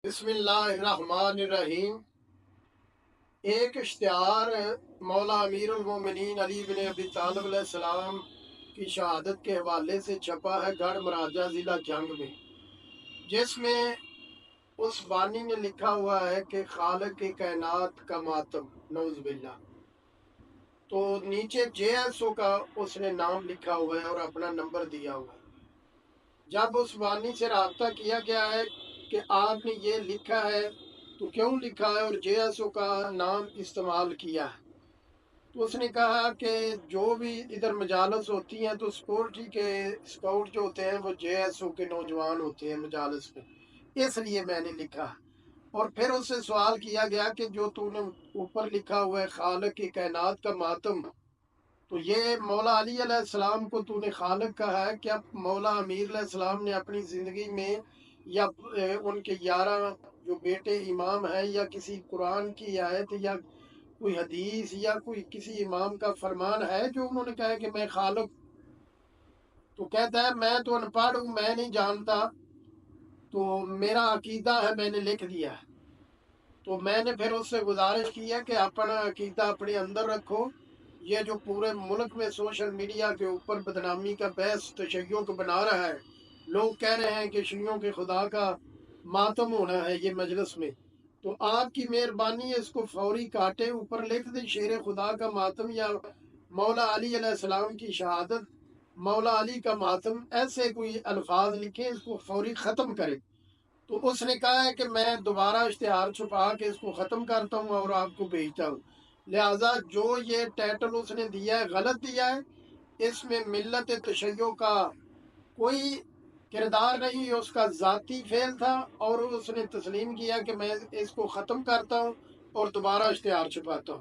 بسم اللہ الرحمن الرحیم۔ ایک اشتہار مولا امیر المومنین علی بن ابی طالب علیہ السلام کی شہادت کے حوالے سے چھپا ہے گڑھ مراجہ ضلع جنگ میں، جس میں اس بانی نے لکھا ہوا ہے کہ خالق کائنات کا ماتم، نعوذ باللہ۔ تو نیچے JSO کا اس نے نام لکھا ہوا ہے اور اپنا نمبر دیا ہوا ہے۔ جب اس بانی سے رابطہ کیا گیا ہے کہ آپ نے یہ لکھا ہے تو کیوں لکھا ہے اور JSO کا نام استعمال کیا ہے، تو اس نے کہا کہ جو بھی ادھر مجالس ہوتی ہیں تو سیکورٹی کے اسکاؤٹ جو ہوتے ہیں وہ JSO کے نوجوان ہوتے ہیں مجالس میں، اس لیے میں نے لکھا۔ اور پھر اس سے سوال کیا گیا کہ جو تو نے اوپر لکھا ہوا ہے خالق کی کائنات کا ماتم، تو یہ مولا علی علیہ السلام کو تو نے خالق کہا ہے، کیا مولا امیر علیہ السلام نے اپنی زندگی میں یا ان کے 11 جو بیٹے امام ہیں یا کسی قرآن کی آیت یا کوئی حدیث یا کوئی کسی امام کا فرمان ہے جو انہوں نے کہا ہے کہ میں خالق؟ تو کہتا ہے میں تو ان پڑھ ہوں، میں نہیں جانتا، تو میرا عقیدہ ہے، میں نے لکھ دیا ہے۔ تو میں نے پھر اس سے گزارش کی ہے کہ اپنا عقیدہ اپنے اندر رکھو۔ یہ جو پورے ملک میں سوشل میڈیا کے اوپر بدنامی کا بحث شیعوں کو بنا رہا ہے، لوگ کہہ رہے ہیں کہ شیعوں کے خدا کا ماتم ہونا ہے یہ مجلس میں، تو آپ کی مہربانی ہے اس کو فوری کاٹے، اوپر لکھ دیں شیر خدا کا ماتم یا مولا علی علیہ السلام کی شہادت، مولا علی کا ماتم، ایسے کوئی الفاظ لکھیں، اس کو فوری ختم کریں۔ تو اس نے کہا ہے کہ میں دوبارہ اشتہار چھپا کے اس کو ختم کرتا ہوں اور آپ کو بھیجتا ہوں، لہٰذا جو یہ ٹائٹل اس نے دیا ہے غلط دیا ہے، اس میں ملت تشیع کا کوئی کردار نہیں، اس کا ذاتی فعل تھا، اور اس نے تسلیم کیا کہ میں اس کو ختم کرتا ہوں اور دوبارہ اشتہار چھپاتا ہوں۔